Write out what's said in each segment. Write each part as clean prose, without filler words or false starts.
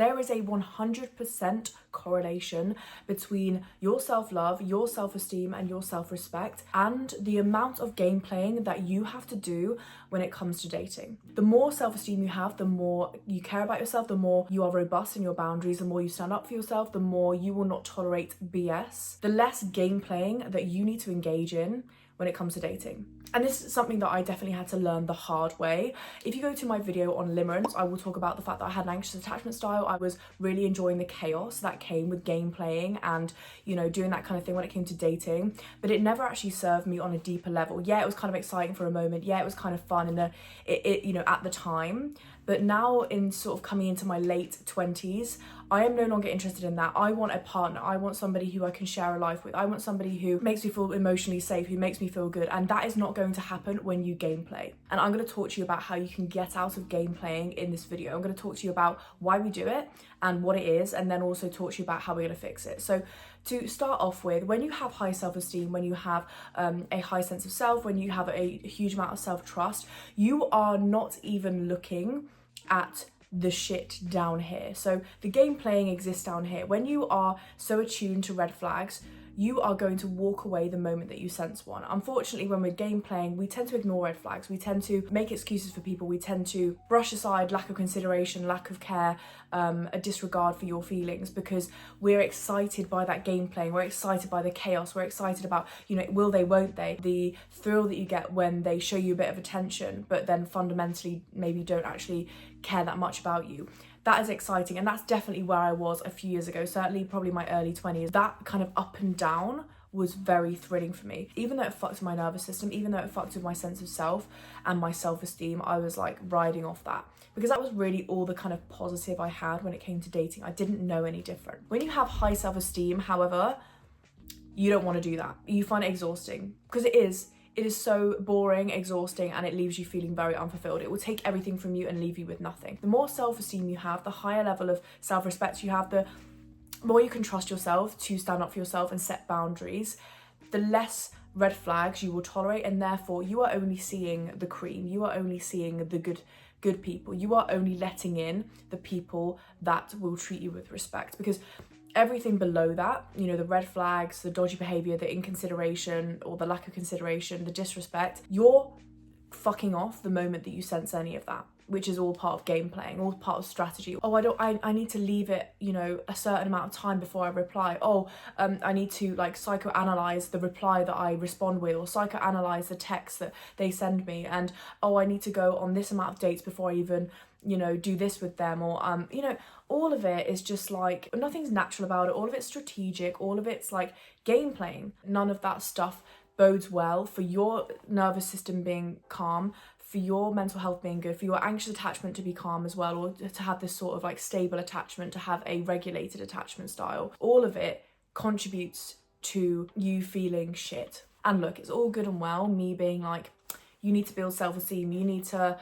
There is a 100% correlation between your self-love, your self-esteem, and your self-respect, and the amount of game playing that you have to do when it comes to dating. The more self-esteem you have, the more you care about yourself, the more you are robust in your boundaries, the more you stand up for yourself, the more you will not tolerate BS, the less game playing that you need to engage in when it comes to dating. And this is something that I definitely had to learn the hard way. If you go to my video on limerence, I will talk about the fact that I had an anxious attachment style. I was really enjoying the chaos that came with game playing and, you know, doing that kind of thing when it came to dating, but it never actually served me on a deeper level. Yeah, it was kind of exciting for a moment. Yeah, it was kind of fun you know, at the time. But now, in sort of coming into my late 20s, I am no longer interested in that. I want a partner. I want somebody who I can share a life with. I want somebody who makes me feel emotionally safe, who makes me feel good. And that is not going to happen when you game play. And I'm going to talk to you about how you can get out of game playing in this video. I'm going to talk to you about why we do it and what it is, and then also talk to you about how we're going to fix it. So to start off with, when you have high self-esteem, when you have a high sense of self, when you have a huge amount of self-trust, you are not even looking at the shit down here. So the game playing exists down here. When you are so attuned to red flags, you are going to walk away the moment that you sense one. Unfortunately, when we're game playing, we tend to ignore red flags. We tend to make excuses for people. We tend to brush aside lack of consideration, lack of care, a disregard for your feelings, because we're excited by that game playing. We're excited by the chaos. We're excited about, you know, will they, won't they? The thrill that you get when they show you a bit of attention, but then fundamentally maybe don't actually care that much about you. That is exciting, and that's definitely where I was a few years ago, certainly probably my early 20s. That kind of up and down was very thrilling for me. Even though it fucked with my nervous system, even though it fucked with my sense of self and my self-esteem, I was like riding off that, because that was really all the kind of positive I had when it came to dating. I didn't know any different. When you have high self-esteem, however, you don't want to do that. You find it exhausting, because it is so boring, exhausting, and it leaves you feeling very unfulfilled. It will take everything from you and leave you with nothing. The more self-esteem you have, the higher level of self-respect you have, the more you can trust yourself to stand up for yourself and set boundaries, the less red flags you will tolerate, and therefore you are only seeing the cream. You are only seeing the good people. You are only letting in the people that will treat you with respect, because everything below that, you know, the red flags, the dodgy behavior, the inconsideration or the lack of consideration, the disrespect, you're fucking off the moment that you sense any of that, which is all part of game playing, all part of strategy. Oh, I need to leave it, you know, a certain amount of time before I reply. Oh, I need to like psychoanalyze the reply that I respond with, or psychoanalyze the text that they send me. And oh, I need to go on this amount of dates before I even, you know, do this with them, or you know, all of it is just like, nothing's natural about it. All of it's strategic, all of it's like game playing. None of that stuff bodes well for your nervous system being calm, for your mental health being good, for your anxious attachment to be calm as well, or to have this sort of like stable attachment, to have a regulated attachment style. All of it contributes to you feeling shit. And look, it's all good and well me being like, you need to build self-esteem, you need to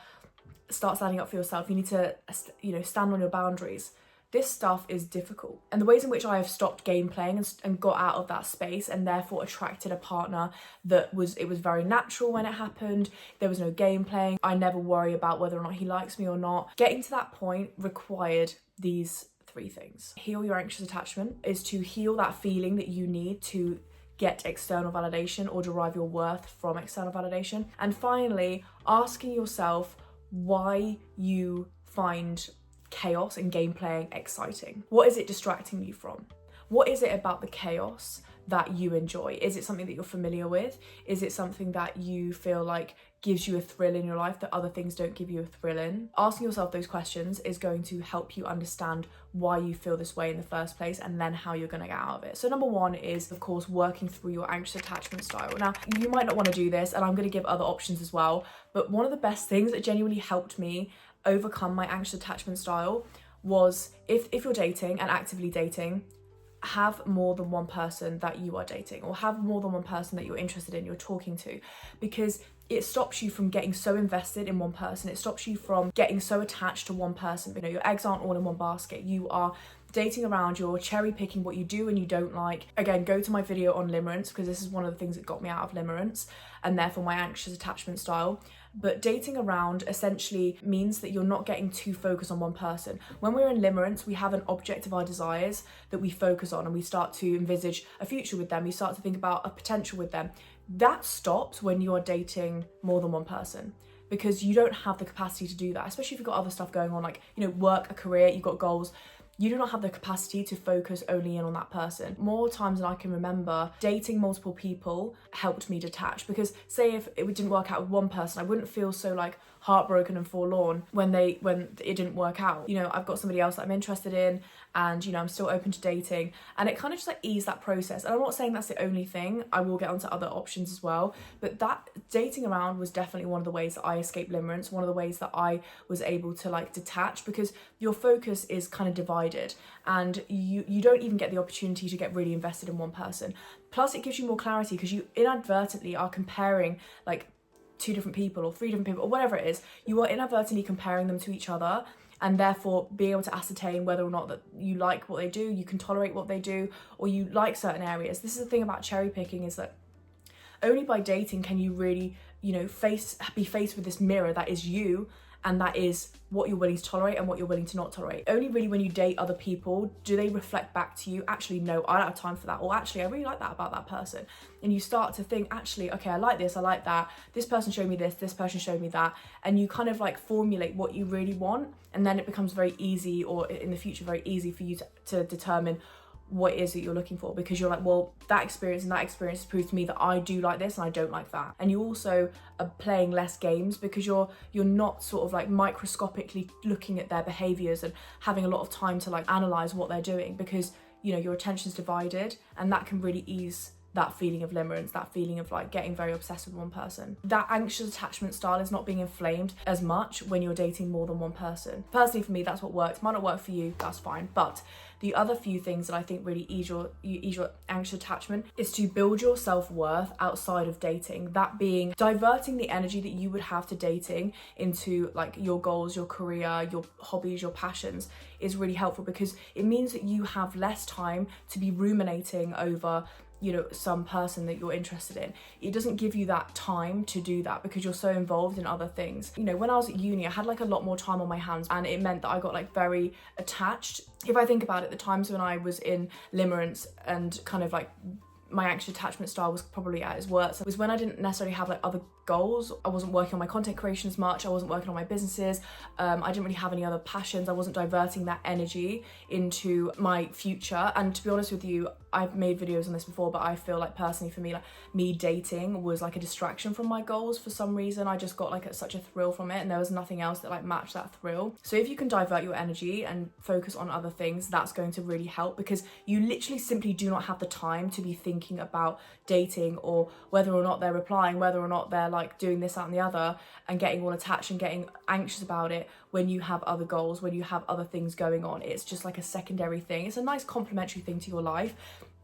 start standing up for yourself, you need to, you know, stand on your boundaries. This stuff is difficult. And the ways in which I have stopped game playing and got out of that space, and therefore attracted a partner that it was very natural when it happened. There was no game playing. I never worry about whether or not he likes me or not. Getting to that point required these 3 things. Heal your anxious attachment is to heal that feeling that you need to get external validation or derive your worth from external validation. And finally, asking yourself why you find chaos and game playing exciting. What is it distracting you from? What is it about the chaos that you enjoy? Is it something that you're familiar with? Is it something that you feel like gives you a thrill in your life that other things don't give you a thrill in? Asking yourself those questions is going to help you understand why you feel this way in the first place, and then how you're going to get out of it. So number 1 is, of course, working through your anxious attachment style. Now, you might not want to do this, and I'm going to give other options as well, but one of the best things that genuinely helped me overcome my anxious attachment style was, if you're dating and actively dating, have more than one person that you are dating, or have more than one person that you're interested in, you're talking to, because it stops you from getting so invested in one person. It stops you from getting so attached to one person. You know, your eggs aren't all in one basket. You are dating around, you're cherry picking what you do and you don't like. Again, go to my video on limerence, because this is one of the things that got me out of limerence and therefore my anxious attachment style. But dating around essentially means that you're not getting too focused on one person. When we're in limerence, we have an object of our desires that we focus on, and we start to envisage a future with them. We start to think about a potential with them. That stops when you're dating more than one person, because you don't have the capacity to do that, especially if you've got other stuff going on, like, you know, work, a career, you've got goals. You do not have the capacity to focus only in on that person. More times than I can remember, dating multiple people helped me detach, because say if it didn't work out with one person, I wouldn't feel so like heartbroken and forlorn when it didn't work out. You know, I've got somebody else that I'm interested in, and you know, I'm still open to dating, and it kind of just like eased that process. And I'm not saying that's the only thing, I will get onto other options as well, but that dating around was definitely one of the ways that I escaped limerence, one of the ways that I was able to like detach, because your focus is kind of divided and you don't even get the opportunity to get really invested in one person. Plus it gives you more clarity, because you inadvertently are comparing like 2 different people or 3 different people or whatever it is. You are inadvertently comparing them to each other, and therefore being able to ascertain whether or not that you like what they do, you can tolerate what they do, or you like certain areas. This is the thing about cherry picking, is that only by dating can you really, you know, be faced with this mirror that is you, and that is what you're willing to tolerate and what you're willing to not tolerate. Only really when you date other people do they reflect back to you, actually, no, I don't have time for that, or actually, I really like that about that person. And you start to think, actually, okay, I like this, I like that, this person showed me this person showed me that, and you kind of like formulate what you really want, and then it becomes very easy, or in the future, very easy for you to determine what it is that you're looking for, because you're like, well, that experience and that experience has proved to me that I do like this and I don't like that. And you also are playing less games, because you're not sort of like microscopically looking at their behaviors and having a lot of time to like analyze what they're doing, because you know your attention's divided, and that can really ease that feeling of limerence, that feeling of like getting very obsessed with one person. That anxious attachment style is not being inflamed as much when you're dating more than one person. Personally, for me, that's what works. Might not work for you, that's fine. But the other few things that I think really ease your anxious attachment is to build your self-worth outside of dating. That being diverting the energy that you would have to dating into like your goals, your career, your hobbies, your passions is really helpful, because it means that you have less time to be ruminating over, you know, some person that you're interested in. It doesn't give you that time to do that, because you're so involved in other things. You know, when I was at uni, I had like a lot more time on my hands, and it meant that I got like very attached. If I think about it, the times when I was in limerence and kind of like my anxious attachment style was probably at its worst, was when I didn't necessarily have like other goals. I wasn't working on my content creation as much, I wasn't working on my businesses, I didn't really have any other passions, I wasn't diverting that energy into my future. And to be honest with you, I've made videos on this before, but I feel like personally for me, like me dating was like a distraction from my goals for some reason. I just got like such a thrill from it, and there was nothing else that like matched that thrill. So if you can divert your energy and focus on other things, that's going to really help, because you literally simply do not have the time to be thinking about dating, or whether or not they're replying, whether or not they're like doing this, that and the other, and getting all attached and getting anxious about it when you have other goals, when you have other things going on. It's just like a secondary thing. It's a nice complementary thing to your life,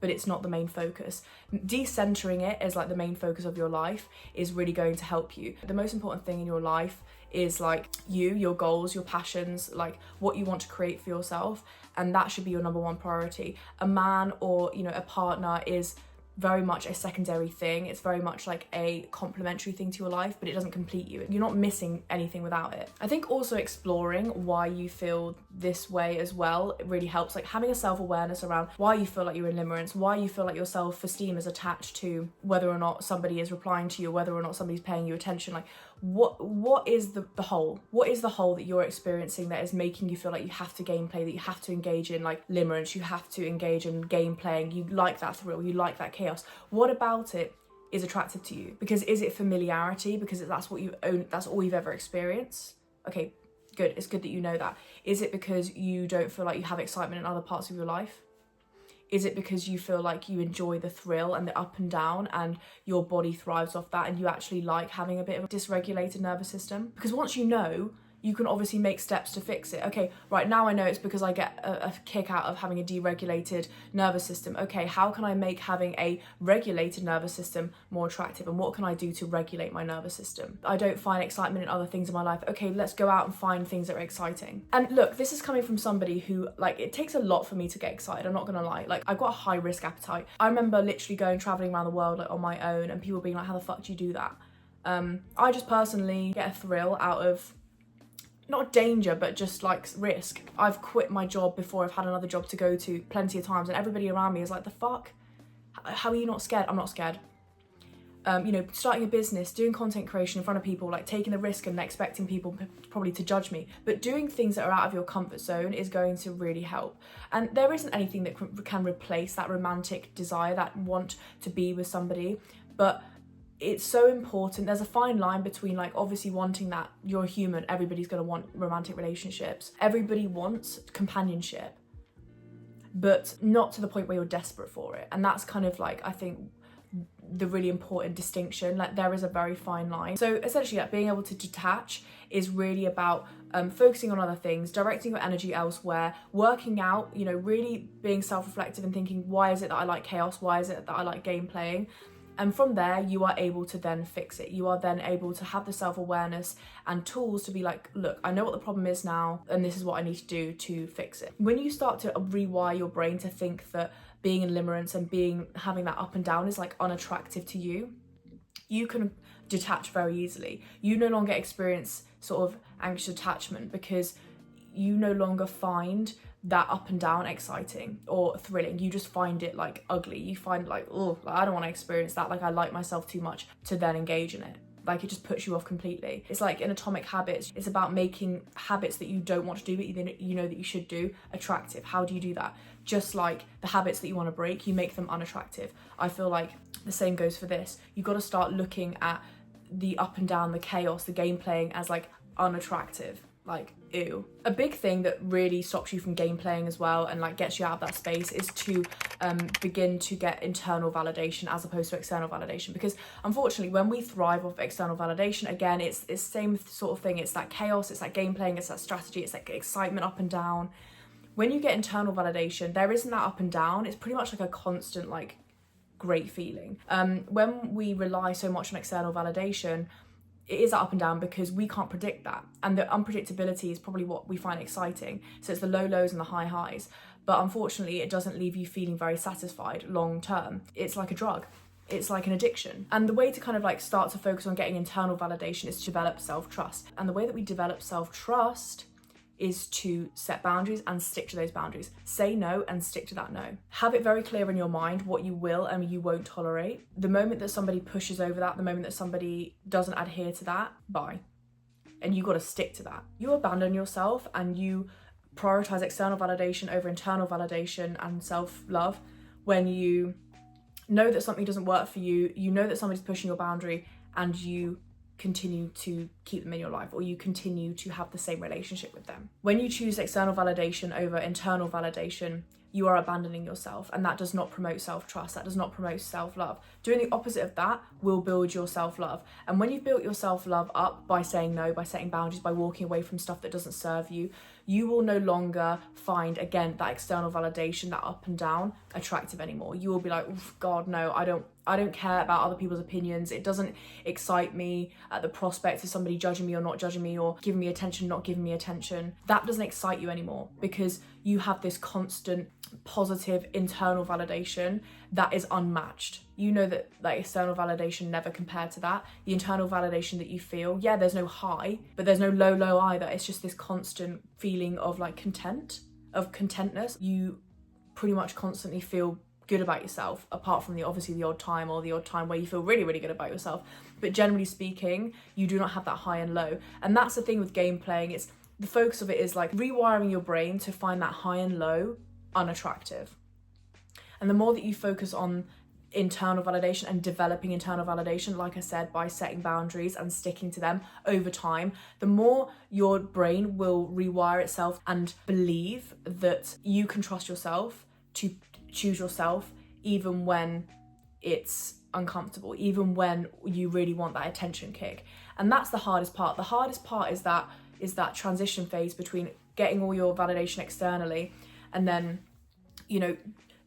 but it's not the main focus. Decentering it as like the main focus of your life is really going to help you. The most important thing in your life is like your goals, your passions, like what you want to create for yourself, and that should be your number one priority. A man or, you know, a partner is very much a secondary thing. It's very much like a complementary thing to your life, but it doesn't complete you. You're not missing anything without it. I think also exploring why you feel this way as well, it really helps. Like having a self-awareness around why you feel like you're in limerence, why you feel like your self-esteem is attached to whether or not somebody is replying to you, whether or not somebody's paying you attention. Like what is the hole? What is the hole that you're experiencing that is making you feel like you have to gameplay, that you have to engage in like limerence, you have to engage in game playing, you like that thrill, you like that chaos? What about it is attractive to you? Because is it familiarity? Because that's what you own, that's all you've ever experienced? Okay, good. It's good that you know that. Is it because you don't feel like you have excitement in other parts of your life? Is it because you feel like you enjoy the thrill and the up and down, and your body thrives off that, and you actually like having a bit of a dysregulated nervous system? Because once you know, you can obviously make steps to fix it. Okay, right now I know it's because I get a kick out of having a deregulated nervous system. Okay, how can I make having a regulated nervous system more attractive? And what can I do to regulate my nervous system? I don't find excitement in other things in my life. Okay, let's go out and find things that are exciting. And look, this is coming from somebody who, like, it takes a lot for me to get excited, I'm not gonna lie. Like, I've got a high risk appetite. I remember literally traveling around the world like on my own, and people being like, how the fuck do you do that? I just personally get a thrill out of not danger, but just like risk. I've quit my job before I've had another job to go to plenty of times, and everybody around me is like, the fuck? How are you not scared? I'm not scared. You know, starting a business, doing content creation in front of people, like taking a risk and expecting people probably to judge me. But doing things that are out of your comfort zone is going to really help. And there isn't anything that can replace that romantic desire, that want to be with somebody. But it's so important. There's a fine line between, like, obviously wanting that. You're a human, everybody's going to want romantic relationships. Everybody wants companionship, but not to the point where you're desperate for it. And that's kind of like, I think, the really important distinction. Like, there is a very fine line. So essentially, like, being able to detach is really about focusing on other things, directing your energy elsewhere, working out, you know, really being self-reflective and thinking, why is it that I like chaos? Why is it that I like game playing? And from there, you are able to then fix it. You are then able to have the self-awareness and tools to be like, look, I know what the problem is now, and this is what I need to do to fix it. When you start to rewire your brain to think that being in limerence and having that up and down is like unattractive to you, you can detach very easily. You no longer experience sort of anxious attachment because you no longer find that up and down exciting or thrilling. You just find it like ugly. You find like, oh, I don't want to experience that. Like, I like myself too much to then engage in it. Like, it just puts you off completely. It's like in Atomic Habits, it's about making habits that you don't want to do, but you know that you should do, attractive. How do you do that? Just like the habits that you want to break, you make them unattractive. I feel like the same goes for this. You've got to start looking at the up and down, the chaos, the game playing as like unattractive. Like, ew. A big thing that really stops you from game playing as well and like gets you out of that space is to begin to get internal validation as opposed to external validation. Because unfortunately, when we thrive off external validation, again, it's the same sort of thing. It's that chaos, it's that game playing, it's that strategy, it's like excitement up and down. When you get internal validation, there isn't that up and down. It's pretty much like a constant, like, great feeling. When we rely so much on external validation, it is up and down because we can't predict that. And the unpredictability is probably what we find exciting. So it's the low lows and the high highs. But unfortunately, it doesn't leave you feeling very satisfied long term. It's like a drug. It's like an addiction. And the way to kind of like start to focus on getting internal validation is to develop self-trust. And the way that we develop self-trust is to set boundaries and stick to those boundaries. Say no and stick to that no. Have it very clear in your mind what you will and you won't tolerate. The moment that somebody pushes over that, the moment that somebody doesn't adhere to that, bye. And you got to stick to that. You abandon yourself and you prioritize external validation over internal validation and self-love when you know that something doesn't work for you, you know that somebody's pushing your boundary, and you continue to keep them in your life, or you continue to have the same relationship with them. When you choose external validation over internal validation, you are abandoning yourself, and that does not promote self-trust, that does not promote self-love. Doing the opposite of that will build your self-love. And when you've built your self-love up by saying no, by setting boundaries, by walking away from stuff that doesn't serve you, you will no longer find, again, that external validation, that up and down, attractive anymore. You will be like, God, no, I don't care about other people's opinions. It doesn't excite me at the prospect of somebody judging me or not judging me, or giving me attention, not giving me attention. That doesn't excite you anymore because you have this constant positive internal validation that is unmatched. You know that like external validation never compared to that. The internal validation that you feel, yeah, there's no high, but there's no low either. It's just this constant feeling of like contentness. You pretty much constantly feel good about yourself, apart from the odd time where you feel really, really good about yourself. But generally speaking, you do not have that high and low. And that's the thing with game playing. It's the focus of it is like rewiring your brain to find that high and low unattractive. And the more that you focus on internal validation and developing internal validation, like I said, by setting boundaries and sticking to them over time, the more your brain will rewire itself and believe that you can trust yourself to choose yourself even when it's uncomfortable, even when you really want that attention kick. And that's the hardest part. The hardest part is that is that transition phase between getting all your validation externally and then, you know,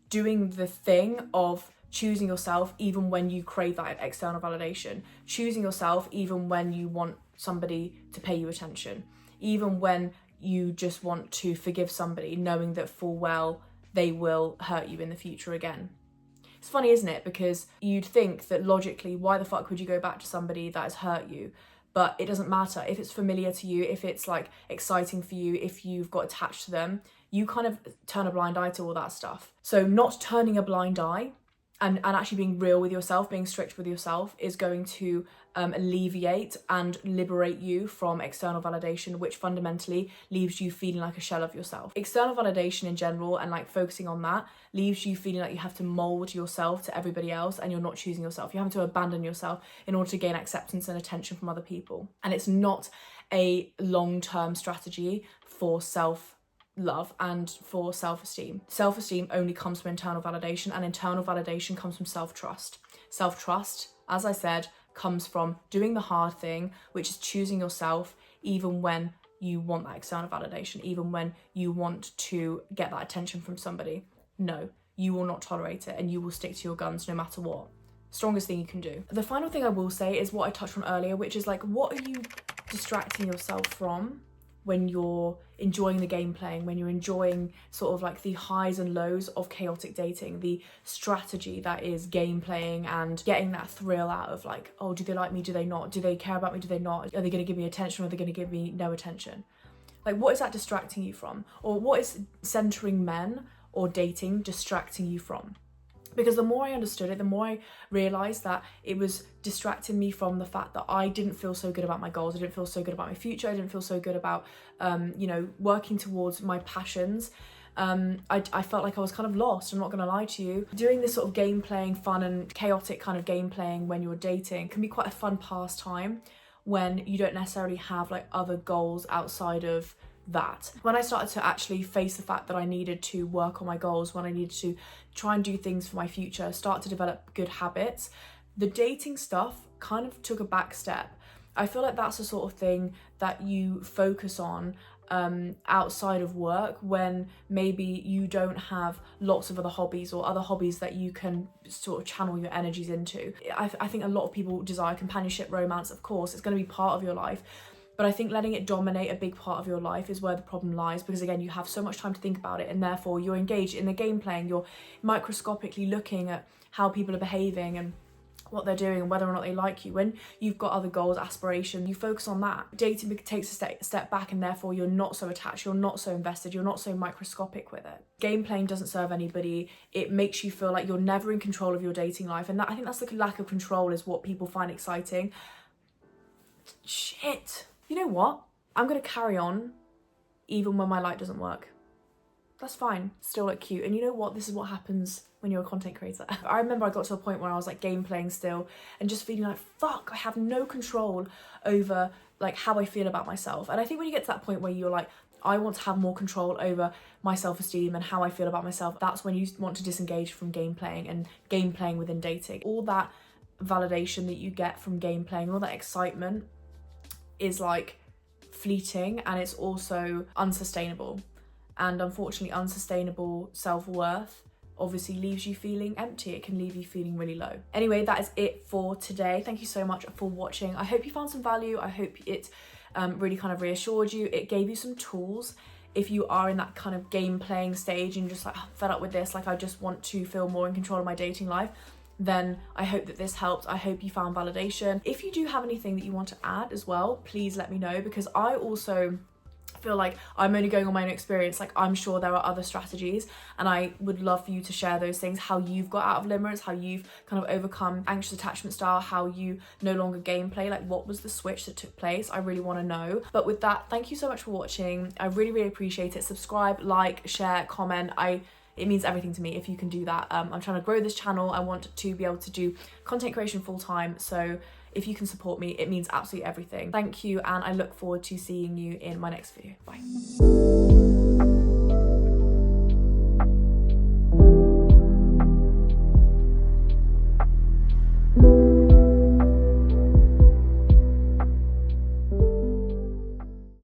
doing the thing of choosing yourself even when you crave that external validation, choosing yourself even when you want somebody to pay you attention, even when you just want to forgive somebody, knowing that full well they will hurt you in the future again. It's funny, isn't it? Because you'd think that logically, why the fuck would you go back to somebody that has hurt you? But it doesn't matter. If it's familiar to you, if it's like exciting for you, if you've got attached to them, you kind of turn a blind eye to all that stuff. So not turning a blind eye and actually being real with yourself, being strict with yourself is going to alleviate and liberate you from external validation, which fundamentally leaves you feeling like a shell of yourself. External validation in general and like focusing on that leaves you feeling like you have to mold yourself to everybody else and you're not choosing yourself. You have to abandon yourself in order to gain acceptance and attention from other people. And it's not a long-term strategy for self-love and for self-esteem. Self-esteem only comes from internal validation, and internal validation comes from self-trust. Self-trust, as I said, comes from doing the hard thing, which is choosing yourself even when you want that external validation, even when you want to get that attention from somebody. No, you will not tolerate it and you will stick to your guns no matter what. Strongest thing you can do. The final thing I will say is what I touched on earlier, which is like, what are you distracting yourself from when you're enjoying the game playing, when you're enjoying sort of like the highs and lows of chaotic dating, the strategy that is game playing and getting that thrill out of like, oh, do they like me? Do they not? Do they care about me? Do they not? Are they going to give me attention or are they going to give me no attention? Like, what is that distracting you from? Or what is centering men or dating distracting you from? Because the more I understood it, the more I realised that it was distracting me from the fact that I didn't feel so good about my goals. I didn't feel so good about my future. I didn't feel so good about, working towards my passions. I felt like I was kind of lost, I'm not going to lie to you. Doing this sort of game playing, fun and chaotic kind of game playing when you're dating can be quite a fun pastime when you don't necessarily have like other goals outside of that. When I started to actually face the fact that I needed to work on my goals, when I needed to try and do things for my future, start to develop good habits, the dating stuff kind of took a back step. I feel like that's the sort of thing that you focus on outside of work when maybe you don't have lots of other hobbies or other hobbies that you can sort of channel your energies into. I think a lot of people desire companionship, romance, of course, it's going to be part of your life. But I think letting it dominate a big part of your life is where the problem lies, because again, you have so much time to think about it and therefore you're engaged in the game playing, you're microscopically looking at how people are behaving and what they're doing and whether or not they like you. When you've got other goals, aspirations, you focus on that. Dating takes a step back and therefore you're not so attached, you're not so invested, you're not so microscopic with it. Game playing doesn't serve anybody. It makes you feel like you're never in control of your dating life, and I think that's the lack of control is what people find exciting. Shit. You know what? I'm going to carry on even when my light doesn't work. That's fine. Still look cute. And you know what? This is what happens when you're a content creator. I remember I got to a point where I was like game playing still and just feeling like, fuck, I have no control over like how I feel about myself. And I think when you get to that point where you're like, I want to have more control over my self-esteem and how I feel about myself, that's when you want to disengage from game playing and game playing within dating. All that validation that you get from game playing, all that excitement is like fleeting, and it's also unsustainable. And unfortunately, unsustainable self-worth obviously leaves you feeling empty. It can leave you feeling really low. Anyway, that is it for today. Thank you so much for watching. I hope you found some value. I hope it really kind of reassured you. It gave you some tools. If you are in that kind of game playing stage and you're just like, oh, I'm fed up with this, like I just want to feel more in control of my dating life, then I hope that this helped. I hope you found validation. If you do have anything that you want to add as well, please let me know, because I also feel like I'm only going on my own experience. Like, I'm sure there are other strategies and I would love for you to share those things, how you've got out of limerence, how you've kind of overcome anxious attachment style, how you no longer gameplay, like what was the switch that took place. I really want to know. But with that, thank you so much for watching. I really, really appreciate it. Subscribe, like, share, comment. It means everything to me if you can do that. I'm trying to grow this channel. I want to be able to do content creation full time. So if you can support me, it means absolutely everything. Thank you, and I look forward to seeing you in my next video. Bye.